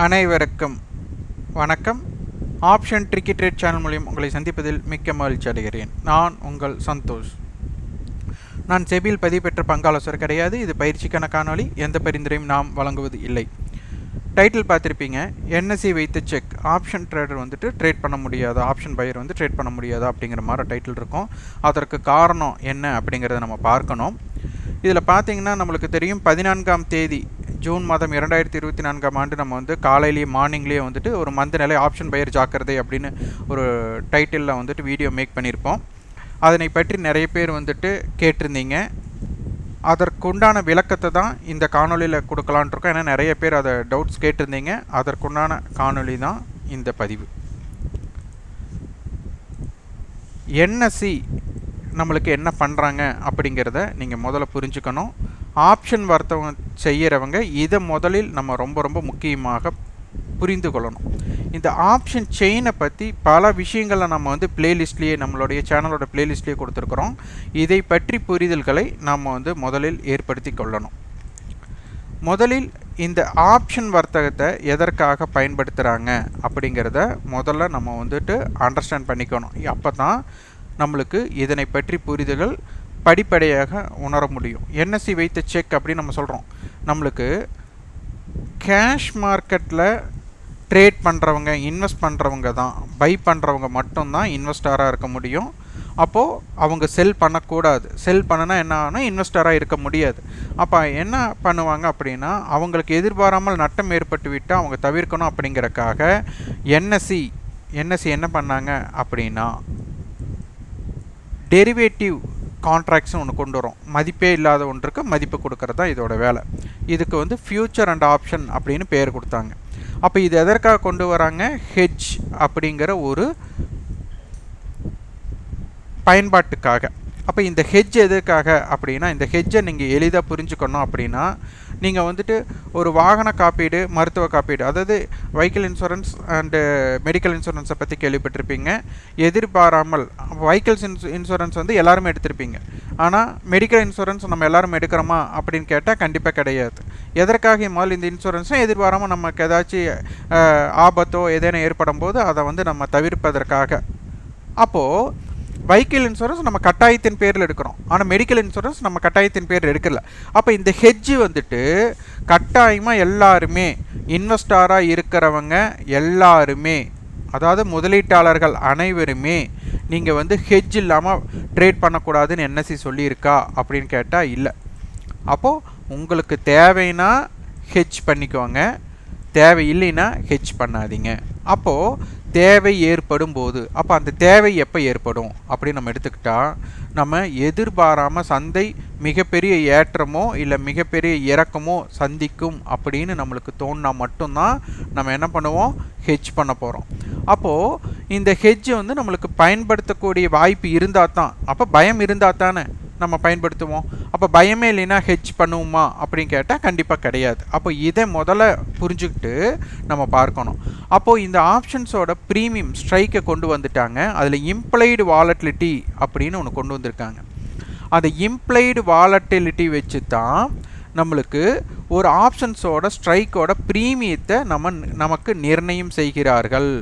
அனைவருக்கும் வணக்கம். Option tricky trade channel மூலியம் உங்களை சந்திப்பதில் மிக்க மகிழ்ச்சி அடைகிறேன். நான் உங்கள் சந்தோஷ். நான் செபியில் பதிவு பெற்ற பங்காலோசகர் கிடையாது. இது பயிற்சிக்கான காணொளி. எந்த பரிந்துரையும் நாம் வழங்குவது இல்லை. டைட்டில் பார்த்துருப்பீங்க, என்எஸ்சி வைத்து செக், ஆப்ஷன் ட்ரேடர் வந்துட்டு ட்ரேட் பண்ண முடியாதா, ஆப்ஷன் பையர் வந்து ட்ரேட் பண்ண முடியாதா அப்படிங்கிற மாதிரி டைட்டில் இருக்கும். அதற்கு காரணம் என்ன அப்படிங்கிறத நம்ம பார்க்கணும். இதில் பார்த்தீங்கன்னா நம்மளுக்கு தெரியும், 14ஆம் தேதி ஜூன் மாதம் 2024ஆம் ஆண்டு நம்ம வந்து காலையிலேயே மார்னிங்லேயே வந்துட்டு ஒரு மந்த நிலை ஆப்ஷன் பையர் ஜாக்கிரதை அப்படின்னு ஒரு டைட்டிலில் வந்துட்டு வீடியோ மேக் பண்ணியிருப்போம். அதனை பற்றி நிறைய பேர் வந்துட்டு கேட்டிருந்தீங்க. அதற்குண்டான விளக்கத்தை தான் இந்த காணொலியில் கொடுக்கலான் இருக்கோம். ஏன்னா நிறைய பேர் அதை டவுட்ஸ் கேட்டிருந்தீங்க. அதற்குண்டான காணொலி தான் இந்த பதிவு. என்எஸ்சி நம்மளுக்கு என்ன பண்ணுறாங்க அப்படிங்கிறத நீங்கள் முதல்ல புரிஞ்சுக்கணும். ஆப்ஷன் வர்த்தகம் செய்கிறவங்க இதை முதலில் நம்ம ரொம்ப முக்கியமாக புரிந்து கொள்ளணும். இந்த ஆப்ஷன் செயினை பற்றி பல விஷயங்களை நம்ம வந்து பிளேலிஸ்ட்லேயே, நம்மளுடைய சேனலோட பிளேலிஸ்ட்லேயே கொடுத்துருக்குறோம். இதை பற்றி புரிதல்களை நம்ம வந்து முதலில் ஏற்படுத்தி கொள்ளணும். முதலில் இந்த ஆப்ஷன் வர்த்தகத்தை எதற்காக பயன்படுத்துகிறாங்க அப்படிங்கிறத முதல்ல நம்ம வந்துட்டு அண்டர்ஸ்டாண்ட் பண்ணிக்கணும். அப்போ தான் நம்மளுக்கு இதனை பற்றி புரிதல்கள் படிப்படியாக உணர முடியும். என்எஸ்சி வைத்த செக் அப்படின்னு நம்ம சொல்கிறோம். நம்மளுக்கு கேஷ் மார்க்கெட்டில் ட்ரேட் பண்ணுறவங்க, இன்வெஸ்ட் பண்ணுறவங்க தான், பை பண்ணுறவங்க மட்டும்தான் இன்வெஸ்டராக இருக்க முடியும். அப்போது அவங்க செல் பண்ணக்கூடாது. செல் பண்ணனா என்ன ஆகணும், இன்வெஸ்டராக இருக்க முடியாது. அப்போ என்ன பண்ணுவாங்க அப்படின்னா, அவங்களுக்கு எதிர்பாராமல் நட்டம் ஏற்பட்டு விட்டால் அவங்க தவிர்க்கணும் அப்படிங்கிறக்காக என்எஸ்சி என்ன பண்ணாங்க அப்படின்னா, டெரிவேட்டிவ் கான்ட்ராக்ட்ஸ்னு ஒன்று கொண்டு வரும். மதிப்பே இல்லாத ஒன்றுக்கு மதிப்பு கொடுக்கறது தான் இதோட வேலை. இதுக்கு வந்து ஃபியூச்சர் அண்ட் ஆப்ஷன் அப்படின்னு பேர் கொடுத்தாங்க. அப்போ இது எதற்காக கொண்டு வராங்க, ஹெட்ஜ் அப்படிங்கிற ஒரு பயன்பாட்டுக்காக. அப்போ இந்த ஹெட்ஜ் எதுக்காக அப்படின்னா, இந்த ஹெட்ஜை நீங்கள் எளிதாக புரிஞ்சுக்கணும் அப்படின்னா, நீங்கள் வந்துட்டு ஒரு வாகன காப்பீடு, மருத்துவ காப்பீடு, அதாவது வெஹிக்கிள் இன்சூரன்ஸ் அண்டு மெடிக்கல் இன்சூரன்ஸை பற்றி கேள்விப்பட்டிருப்பீங்க. எதிர்பாராமல் வெஹிக்கிள்ஸ் இன்சூரன்ஸ் வந்து எல்லாருமே எடுத்திருப்பீங்க. ஆனால் மெடிக்கல் இன்சூரன்ஸ் நம்ம எல்லாரும் எடுக்கிறோமா அப்படின்னு கேட்டால் கண்டிப்பாக கிடையாது. எதற்காக முதல் இந்த இன்சூரன்ஸும் எதிர்பாராமல் நமக்கு ஏதாச்சும் ஆபத்தோ ஏதேனும் ஏற்படும் போது அதை வந்து நம்ம தவிர்ப்பதற்காக. அப்போது வெஹிக்கிள் இன்சூரன்ஸ் நம்ம கட்டாயத்தின் பேரில் எடுக்கிறோம், ஆனால் மெடிக்கல் இன்சூரன்ஸ் நம்ம கட்டாயத்தின் பேரில் எடுக்கல. அப்போ இந்த ஹெட்ஜ் வந்துட்டு கட்டாயமாக எல்லாருமே, இன்வெஸ்டராக இருக்கிறவங்க எல்லாருமே, அதாவது முதலீட்டாளர்கள் அனைவருமே நீங்கள் வந்து ஹெட்ஜ் இல்லாமல் ட்ரேட் பண்ணக்கூடாதுன்னு என்எஸ்சி சொல்லியிருக்கா அப்படின்னு கேட்டால் இல்லை. அப்போது உங்களுக்கு தேவைன்னா ஹெட்ஜ் பண்ணிக்கோங்க, தேவை இல்லைன்னா ஹெட்ஜ் பண்ணாதீங்க. அப்போது தேவை ஏற்படும் போது, அப்போ அந்த தேவை எப்போ ஏற்படும் அப்படின்னு நம்ம எடுத்துக்கிட்டால், நம்ம எதிர்பாராமல் சந்தை மிகப்பெரிய ஏற்றமோ இல்லை மிகப்பெரிய இறக்கமோ சந்திக்கும் அப்படின்னு நம்மளுக்கு தோணுனா மட்டும்தான் நம்ம என்ன பண்ணுவோம், ஹெட்ஜ் பண்ண போகிறோம். அப்போது இந்த ஹெட்ஜ் வந்து நம்மளுக்கு பயன்படுத்தக்கூடிய வாய்ப்பு இருந்தால் தான், அப்போ பயம் இருந்தால் தானே நம்ம பயன்படுத்துவோம். அப்போ பயமே இல்லைன்னா ஹெட்ஜ் பண்ணுவோமா அப்படின்னு கேட்டால் கண்டிப்பாக கிடையாது. அப்போ இதை முதல்ல புரிஞ்சுக்கிட்டு நம்ம பார்க்கணும். அப்போது இந்த ஆப்ஷன்ஸோட ப்ரீமியம் ஸ்ட்ரைக்கை கொண்டு வந்துட்டாங்க. அதில் இம்ப்ளைடு வாலட்டிலிட்டி அப்படின்னு ஒன்று கொண்டு வந்திருக்காங்க. அந்த இம்ப்ளைடு வாலட்டிலிட்டி வச்சு தான் நம்மளுக்கு ஒரு ஆப்ஷன்ஸோட ஸ்ட்ரைக்கோட ப்ரீமியத்தை நமக்கு நிர்ணயம் செய்கிறார்கள்.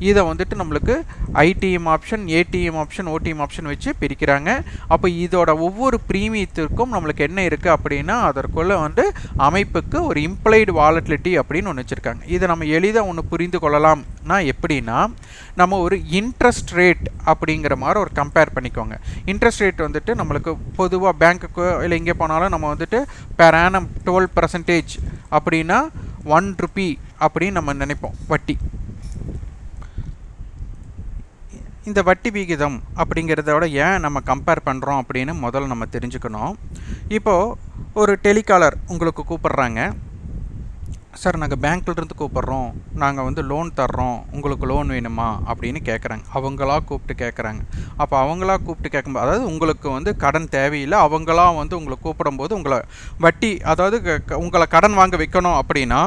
இதை வந்துட்டு நம்மளுக்கு IDM option, ATM option, OTM option வச்சு பிரிக்கிறாங்க. அப்போ இதோட ஒவ்வொரு ப்ரீமியத்திற்கும் நம்மளுக்கு என்ன இருக்குது அப்படின்னா, அதற்குள்ளே வந்து அமைப்புக்கு ஒரு இம்ப்ளைடு வாலட்டிலிட்டி அப்படின்னு ஒன்று வச்சுருக்காங்க. இதை நம்ம எளிதாக ஒன்று புரிந்து கொள்ளலாம்னா எப்படின்னா, நம்ம ஒரு இன்ட்ரெஸ்ட் ரேட் அப்படிங்கிற மாதிரி ஒரு கம்பேர் பண்ணிக்கோங்க. இன்ட்ரெஸ்ட் ரேட் வந்துட்டு நம்மளுக்கு பொதுவாக பேங்க்குக்கோ இல்லை இங்கே போனாலும் நம்ம வந்துட்டு பெர் ஆனம் 12% அப்படின்னா 1 ரூபி அப்படின்னு நம்ம நினைப்போம் வட்டி. இந்த வட்டி விகிதம் அப்படிங்கிறதோட ஏன் நம்ம கம்பேர் பண்ணுறோம் அப்படின்னு முதல்ல நம்ம தெரிஞ்சுக்கணும். இப்போது ஒரு டெலிகாலர் உங்களுக்கு கூப்பிட்றாங்க, சார் நாங்கள் பேங்க்லேருந்து கூப்பிட்றோம், நாங்கள் வந்து லோன் தர்றோம், உங்களுக்கு லோன் வேணுமா அப்படின்னு கேட்குறாங்க. அவங்களா கூப்பிட்டு கேட்குறாங்க. அப்போ அவங்களா கூப்பிட்டு கேட்கும்போது, அதாவது உங்களுக்கு வந்து கடன் தேவையில்லை, அவங்களா வந்து உங்களை கூப்பிடும்போது உங்களை வட்டி, அதாவது உங்களை கடன் வாங்க வைக்கணும் அப்படின்னா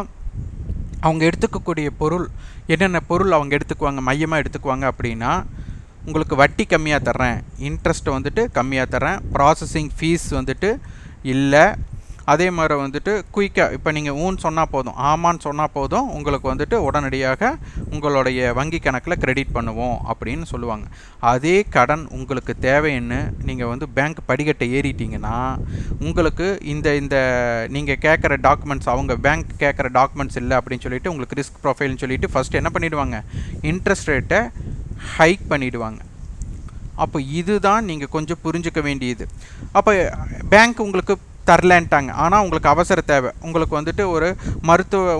அவங்க எடுத்துக்கக்கூடிய பொருள் என்னென்ன பொருள் அவங்க எடுத்துக்குவாங்க, மையமாக எடுத்துக்குவாங்க அப்படின்னா, உங்களுக்கு வட்டி கம்மியாக தர்றேன், இன்ட்ரெஸ்ட் வந்துட்டு கம்மியாக தர்றேன், ப்ராசஸிங் ஃபீஸ் வந்துட்டு இல்லை, அதே மாதிரி வந்துட்டு குயிக்காக இப்போ நீங்கள் ஊன்னு சொன்னால் போதும், ஆமான்னு சொன்னால் போதும், உங்களுக்கு வந்துட்டு உடனடியாக உங்களுடைய வங்கி கணக்கில் கிரெடிட் பண்ணுவோம் அப்படின்னு சொல்லுவாங்க. அதே கடன் உங்களுக்கு தேவைன்னு நீங்கள் வந்து பேங்க் படிக்கட்டை ஏறிட்டீங்கன்னா உங்களுக்கு இந்த இந்த நீங்கள் கேட்குற டாக்குமெண்ட்ஸ், அவங்க பேங்க் கேட்குற டாக்குமெண்ட்ஸ் இல்லை அப்படின்னு சொல்லிட்டு உங்களுக்கு ரிஸ்க் ப்ரொஃபைல்னு சொல்லிட்டு ஃபஸ்ட்டு என்ன பண்ணிவிடுவாங்க, இன்ட்ரெஸ்ட் ரேட்டை ஹைக் பண்ணிவிடுவாங்க. அப்போ இதுதான் நீங்கள் கொஞ்சம் புரிஞ்சுக்க வேண்டியது. அப்போ பேங்க் உங்களுக்கு தரலன்ட்டாங்க, ஆனால் உங்களுக்கு அவசர தேவை, உங்களுக்கு வந்துட்டு ஒரு மருத்துவ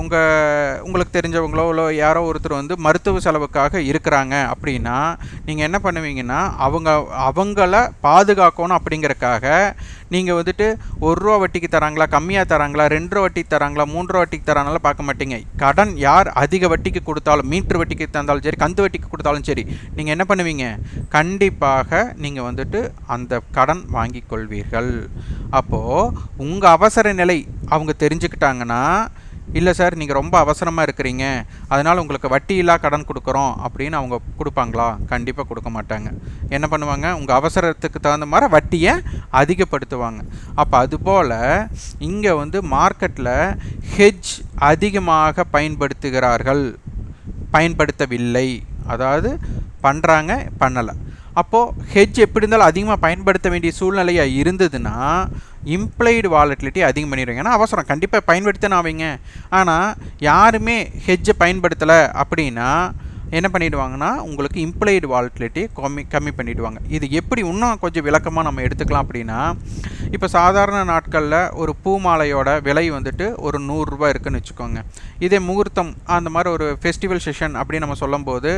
உங்களுக்கு தெரிஞ்சவங்களோ இல்லை யாரோ ஒருத்தர் வந்து மருத்துவ செலவுக்காக இருக்கிறாங்க அப்படின்னா நீங்கள் என்ன பண்ணுவீங்கன்னா அவங்கள பாதுகாக்கணும் அப்படிங்கிறக்காக நீங்கள் வந்துட்டு 1 ரூபா வட்டிக்கு தராங்களா, கம்மியாக தராங்களா, 2 ரூபா வட்டிக்கு தராங்களா, 3 ரூபா வட்டிக்கு தராங்களா பார்க்க மாட்டீங்க. கடன் யார் அதிக வட்டிக்கு கொடுத்தாலும், மீட்ரு வட்டிக்கு தந்தாலும் சரி, கந்து வட்டிக்கு கொடுத்தாலும் சரி, நீங்கள் என்ன பண்ணுவீங்க, கண்டிப்பாக நீங்கள் வந்துட்டு அந்த கடன் வாங்கி கொள்வீர்கள். அப்போது உங்கள் அவசர நிலை அவங்க தெரிஞ்சுக்கிட்டாங்கன்னா, இல்லை சார் நீங்கள் ரொம்ப அவசரமாக இருக்கிறீங்க அதனால் உங்களுக்கு வட்டியில்லா கடன் கொடுக்குறோம் அப்படின்னு அவங்க கொடுப்பாங்களா? கண்டிப்பாக கொடுக்க மாட்டாங்க. என்ன பண்ணுவாங்க, உங்கள் அவசரத்துக்கு தகுந்த மாதிரி வட்டியை அதிகப்படுத்துவாங்க. அப்போ அதுபோல் இங்கே வந்து மார்க்கெட்டில் ஹெட்ஜ் அதிகமாக பயன்படுத்தவில்லை, அதாவது பண்ணுறாங்க பண்ணலை. அப்போது ஹெட்ஜ் எப்படி இருந்தாலும் அதிகமாக பயன்படுத்த வேண்டிய சூழ்நிலையாக இருந்ததுன்னா இம்ப்ளைடு வாலட்டிலிட்டி அதிகம் பண்ணிடுவாங்க. ஏன்னா அவசரம் கண்டிப்பாக பயன்படுத்தினா ஆவீங்க. ஆனால் யாருமே ஹெட்ஜை பயன்படுத்தலை அப்படின்னா என்ன பண்ணிவிடுவாங்கன்னா உங்களுக்கு இம்ப்ளைடு வாலட்டிலிட்டி கம்மி பண்ணிவிடுவாங்க. இது எப்படி இன்னும் கொஞ்சம் விளக்கமாக நம்ம எடுத்துக்கலாம் அப்படின்னா, இப்போ சாதாரண நாட்களில் ஒரு பூ மாலையோட விலை வந்துட்டு ஒரு 100 ரூபா இருக்குதுன்னு வச்சுக்கோங்க. இதே முகூர்த்தம் அந்த மாதிரி ஒரு ஃபெஸ்டிவல் செஷன் அப்படின்னு நம்ம சொல்லும்போது,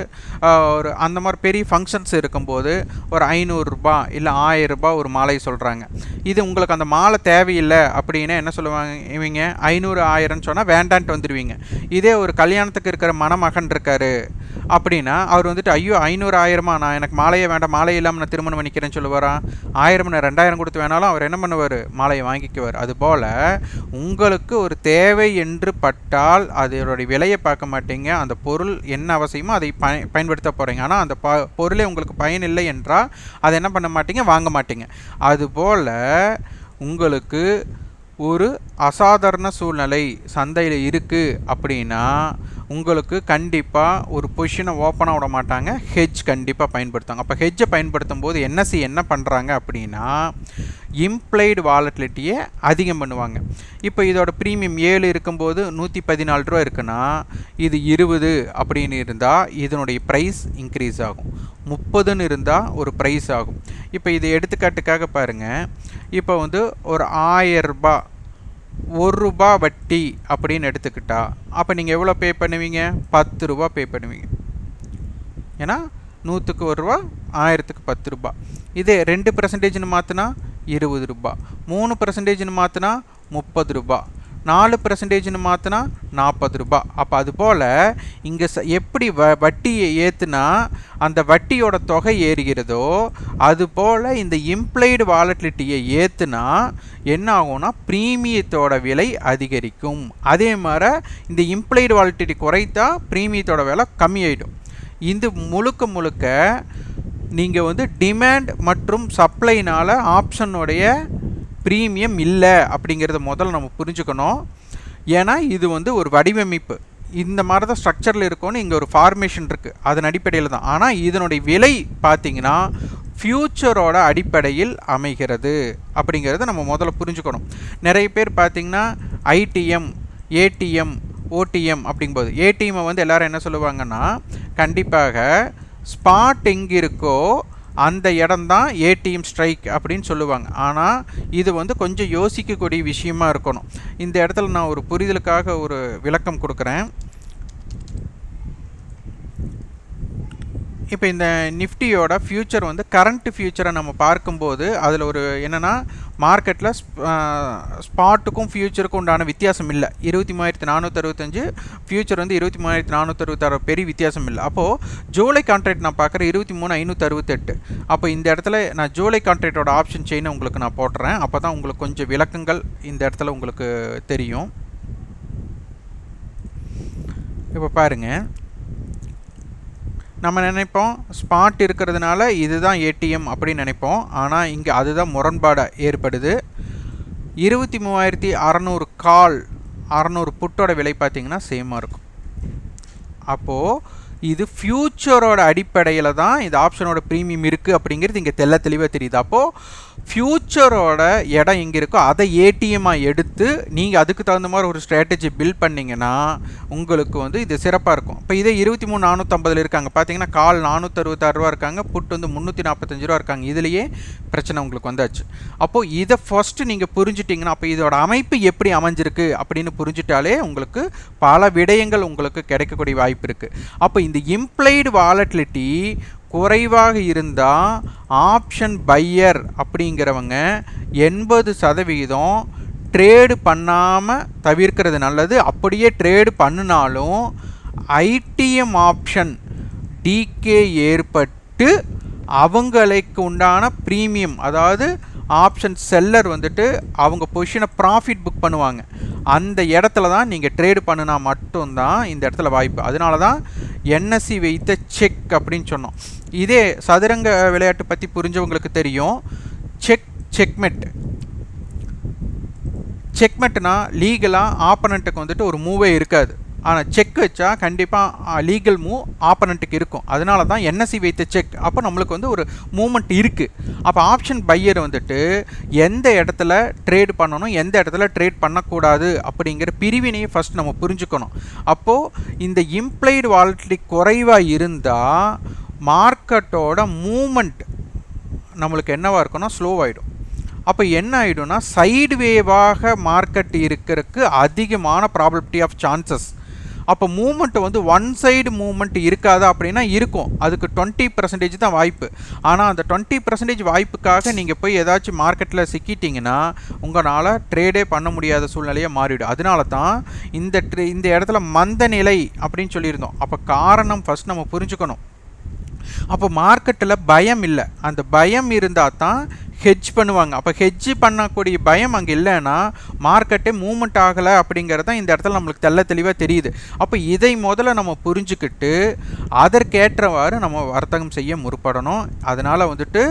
ஒரு அந்த மாதிரி பெரிய ஃபங்க்ஷன்ஸ் இருக்கும்போது ஒரு 500 ரூபா இல்லை 1000 ரூபா ஒரு மாலை சொல்கிறாங்க. இது உங்களுக்கு அந்த மாலை தேவையில்லை அப்படின்னா என்ன சொல்லுவாங்க இவங்க, 500 1000ன்னு சொன்னால் வேண்டான்ட்டு வந்துடுவீங்க. இதே ஒரு கல்யாணத்துக்கு இருக்கிற மணமகன் இருக்கார் அப்படின்னா அவர் வந்துட்டு ஐயோ 500 1000மா, நான் எனக்கு மாலையே வேண்டாம், மாலை இல்லாமல் நான் திருமணம் பண்ணிக்கிறேன்னு சொல்லுவாரா? 1000 2000 கொடுத்து வேணாலும் அவர் என்ன பண்ணுவார், மாலையை வாங்கிக்குவார். அதுபோல் உங்களுக்கு ஒரு தேவை என்று பட்டால் அதனுடைய விலையை பார்க்க மாட்டீங்க, அந்த பொருள் என்ன அவசியமோ அதை பயன்படுத்த போகிறீங்க. ஆனால் அந்த பொருளே உங்களுக்கு பயன் இல்லை என்றால் அதை என்ன பண்ண மாட்டீங்க, வாங்க மாட்டீங்க. அதுபோல் உங்களுக்கு ஒரு அசாதாரண சூழ்நிலை சந்தையில் இருக்குது அப்படின்னா உங்களுக்கு கண்டிப்பாக ஒரு பொசிஷனை ஓப்பனாக விட மாட்டாங்க, ஹெட்ஜ் கண்டிப்பாக பயன்படுத்துவாங்க. அப்போ ஹெட்ஜை பயன்படுத்தும் போது என்எஸ்சி என்ன பண்ணுறாங்க அப்படின்னா இம்ப்ளைடு வாலட்டிலிட்டியை அதிகம் பண்ணுவாங்க. இப்போ இதோட ப்ரீமியம் 7 இருக்கும்போது 114 ரூபா இருக்குன்னா இது 20 அப்படின்னு இருந்தால் இதனுடைய ப்ரைஸ் இன்க்ரீஸ் ஆகும், 30ன்னு இருந்தால் ஒரு ப்ரைஸ் ஆகும். இப்போ இது எடுத்துக்காட்டுக்காக பாருங்கள், இப்போ வந்து ஒரு 1000 ரூபா 1 ரூபா வட்டி அப்படின்னு எடுத்துக்கிட்டா அப்போ நீங்கள் எவ்வளோ பே பண்ணுவீங்க, 10 ரூபா பே பண்ணுவீங்க. ஏன்னா 100க்கு 1 ரூபா, 1000க்கு 10 ரூபா. இதே 2% மாற்றினா 20 ரூபா, 3% மாற்றினா 30 ரூபா, 4% மாற்றினா 40 ரூபா. அப்போ அதுபோல் இங்கே எப்படி வட்டியை ஏற்றுனா அந்த வட்டியோட தொகை ஏறுகிறதோ அதுபோல் இந்த இம்ப்ளைடு வாலட்டிலிட்டியை ஏற்றுனா என்ன ஆகும்னா ப்ரீமியத்தோட விலை அதிகரிக்கும். அதே மாதிரி இந்த இம்ப்ளைடு வாலட்டிலிட்டி குறைத்தா ப்ரீமியத்தோட விலை கம்மியாயிடும். இது முழுக்க நீங்கள் வந்து டிமாண்ட் மற்றும் சப்ளைனால் ஆப்ஷனுடைய ப்ரீமியம் இல்லை அப்படிங்கிறத முதல்ல நம்ம புரிஞ்சுக்கணும். ஏன்னா இது வந்து ஒரு வடிவமைப்பு, இந்த மாதிரி தான் ஸ்ட்ரக்சரில் இருக்கும்னு இங்கே ஒரு ஃபார்மேஷன் இருக்குது, அதன் அடிப்படையில் தான். ஆனால் இதனுடைய விலை பார்த்திங்கன்னா ஃப்யூச்சரோட அடிப்படையில் அமைகிறது அப்படிங்கிறத நம்ம முதல்ல புரிஞ்சுக்கணும். நிறைய பேர் பார்த்திங்கன்னா ஐடிஎம், ஏடிஎம், ஓடிஎம் அப்படிங்கும்போது ஏடிஎம்மை வந்து எல்லோரும் என்ன சொல்லுவாங்கன்னா கண்டிப்பாக ஸ்பாட் எங்கே இருக்கோ அந்த இடம்தான் ஏடிஎம் ஸ்ட்ரைக் அப்படின்னு சொல்லுவாங்க. ஆனால் இது வந்து கொஞ்சம் யோசிக்கக்கூடிய விஷயமா இருக்கணும். இந்த இடத்துல நான் ஒரு புரிதலுக்காக ஒரு விளக்கம் கொடுக்குறேன். இப்போ இந்த நிஃப்டியோட ஃப்யூச்சர் வந்து கரண்ட் ஃப்யூச்சரை நம்ம பார்க்கும்போது அதில் ஒரு என்னென்னா மார்க்கெட்டில் ஸ்பாட்டுக்கும் ஃப்யூச்சருக்கும் உண்டான வித்தியாசம் இல்லை. 23,465 ஃப்யூச்சர் வந்து 23,466 பெரிய வித்தியாசம் இல்லை. அப்போது ஜூலை கான்ட்ராக்ட் நான் பார்க்குறேன் 23,568. அப்போ இந்த இடத்துல நான் ஜூலை கான்ட்ராக்டோட ஆப்ஷன் செயினை உங்களுக்கு நான் போட்டுறேன், அப்போ தான் உங்களுக்கு கொஞ்சம் விளக்கங்கள் இந்த இடத்துல உங்களுக்கு தெரியும். இப்போ பாருங்கள், நம்ம நினைப்போம் ஸ்பாட் இருக்கிறதுனால இதுதான் ஏடிஎம் அப்படின்னு நினைப்போம். ஆனால் இங்கே அதுதான் முரண்பாடாக ஏற்படுது. 23,600 கால் 600 புட்டோட விலை பார்த்தீங்கன்னா சேமாக இருக்கும். அப்போது இது ஃப்யூச்சரோட அடிப்படையில் தான் இந்த ஆப்ஷனோட ப்ரீமியம் இருக்குது அப்படிங்கிறது இங்கே தெளிவாக தெரியுது. அப்போது ஃப்யூச்சரோட இடம் எங்கே இருக்கோ அதை ஏடிஎம்மாக எடுத்து நீங்கள் அதுக்கு தகுந்த மாதிரி ஒரு ஸ்ட்ராட்டஜி பில்ட் பண்ணிங்கன்னா உங்களுக்கு வந்து இது சிறப்பாக இருக்கும். இப்போ இதே 23,450 இருக்காங்க பார்த்தீங்கன்னா, கால் 466 ரூபா இருக்காங்க, புட் வந்து 345 ரூபா இருக்காங்க. இதுலேயே பிரச்சனை உங்களுக்கு வந்தாச்சு. அப்போது இதை ஃபஸ்ட்டு நீங்கள் புரிஞ்சுட்டிங்கன்னா, அப்போ இதோட அமைப்பு எப்படி அமைஞ்சிருக்கு அப்படின்னு புரிஞ்சுட்டாலே உங்களுக்கு பல விடயங்கள் உங்களுக்கு கிடைக்கக்கூடிய வாய்ப்பு இருக்குது. அப்போ இந்த இம்ப்ளைடு வாலட்டிலிட்டி குறைவாக இருந்தால் ஆப்ஷன் பையர் அப்படிங்கிறவங்க 80% ட்ரேடு பண்ணாமல் தவிர்க்கிறது நல்லது. அப்படியே ட்ரேடு பண்ணினாலும் ஐடிஎம் ஆப்ஷன் டிகே ஏற்பட்டு அவங்களுக்கு உண்டான ப்ரீமியம், அதாவது ஆப்ஷன் செல்லர் வந்துட்டு அவங்க பொசிஷனை ப்ராஃபிட் புக் பண்ணுவாங்க. அந்த இடத்துல தான் நீங்கள் ட்ரேடு பண்ணினா மட்டும்தான் இந்த இடத்துல வாய்ப்பு. அதனால தான் என்எஸ்சி வைத்த செக் அப்படின்னு சொன்னோம். இதே சதுரங்க விளையாட்டு பற்றி புரிஞ்சவங்களுக்கு தெரியும். செக்மெட்னா லீகலாக ஆப்பனண்ட்டுக்கு வந்துட்டு ஒரு மூவே இருக்காது. ஆனால் செக் வச்சா கண்டிப்பாக லீகல் மூவ் ஆப்பனண்ட்டுக்கு இருக்கும். அதனால தான் என்எஸ்சி வைத்த செக். அப்போ நம்மளுக்கு வந்து ஒரு மூமெண்ட் இருக்குது. அப்போ ஆப்ஷன் பையர் வந்துட்டு எந்த இடத்துல ட்ரேட் பண்ணணும், எந்த இடத்துல ட்ரேட் பண்ணக்கூடாது அப்படிங்கிற பிரிவினையை ஃபஸ்ட் நம்ம புரிஞ்சுக்கணும். அப்போது இந்த இம்ப்ளைடு வாலட்டிலிட்டி குறைவாக இருந்தால் மார்க்கெட்டோட மூமெண்ட் நம்மளுக்கு என்னவாக இருக்குன்னா ஸ்லோவாகிடும். அப்போ என்ன ஆகிடும்னா சைடு வேவாக மார்க்கெட் இருக்கிறதுக்கு அதிகமான ப்ராபபிலிட்டி ஆஃப் சான்சஸ். அப்போ மூமெண்ட்டு வந்து ஒன் சைடு மூமெண்ட் இருக்காது அப்படின்னா இருக்கும். அதுக்கு 20% தான் வாய்ப்பு. ஆனால் அந்த 20% வாய்ப்புக்காக நீங்கள் போய் ஏதாச்சும் மார்க்கெட்டில் சிக்கிட்டிங்கன்னா உங்களால் ட்ரேடே பண்ண முடியாத சூழ்நிலையாக மாறிவிடும். அதனால தான் இந்த இடத்துல மந்த நிலை அப்படின்னு சொல்லியிருந்தோம். அப்போ காரணம் ஃபஸ்ட் நம்ம புரிஞ்சுக்கணும். அப்போ மார்க்கெட்டில் பயம் இல்லை. அந்த பயம் இருந்தால் தான் ஹெட்ஜ் பண்ணுவாங்க. அப்போ ஹெட்ஜ் பண்ணக்கூடிய பயம் அங்கே இல்லைன்னா மார்க்கெட்டே மூவ்மெண்ட் ஆகலை அப்படிங்கிறது இந்த இடத்துல நம்மளுக்கு தெளிவாக தெரியுது. அப்போ இதை முதல்ல நம்ம புரிஞ்சுக்கிட்டு அதற்கேற்றவாறு நம்ம வர்த்தகம் செய்ய முற்படணும். அதனால் வந்துட்டு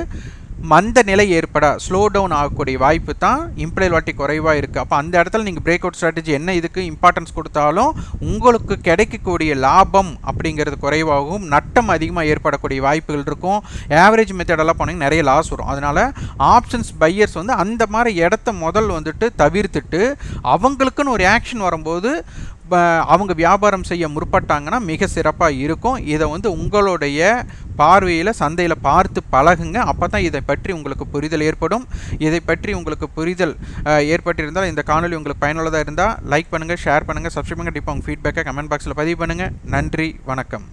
மந்த நிலை ஏற்பட ஸ்லோ டவுன் ஆகக்கூடிய வாய்ப்பு தான் இம்ப்ளைடு வாலட்டிலிட்டி குறைவாக இருக்குது. அப்போ அந்த இடத்துல நீங்கள் பிரேக் அவுட் ஸ்ட்ராட்டஜி என்ன இதுக்கு இம்பார்ட்டன்ஸ் கொடுத்தாலும் உங்களுக்கு கிடைக்கக்கூடிய லாபம் அப்படிங்கிறது குறைவாகவும் நட்டம் அதிகமாக ஏற்படக்கூடிய வாய்ப்புகள் இருக்கும். ஆவரேஜ் மெத்தடெல்லாம் போனீங்கன்னா நிறைய லாஸ் வரும். அதனால் ஆப்ஷன்ஸ் பையர்ஸ் வந்து அந்த மாதிரி இடத்த முதல் வந்துட்டு தவிர்த்துட்டு அவங்களுக்குன்னு ஒரு ஆக்ஷன் வரும்போது அவங்க வியாபாரம் செய்ய முற்பட்டாங்கன்னா மிக சிறப்பாக இருக்கும். இதை வந்து உங்களுடைய பார்வையில் சந்தையில் பார்த்து பழகுங்க. அப்போ தான் இதை பற்றி உங்களுக்கு புரிதல் ஏற்படும். இதை பற்றி உங்களுக்கு புரிதல் ஏற்பட்டிருந்தால் இந்த காணொலி உங்களுக்கு பயனுள்ளதாக இருந்தால் லைக் பண்ணுங்கள், ஷேர் பண்ணுங்கள், சப்ஸ்கிரைப் பண்ணுங்கள். இப்போ உங்கள் ஃபீட்பேக்கை கமெண்ட் பாக்ஸில் பதிவு பண்ணுங்கள். நன்றி, வணக்கம்.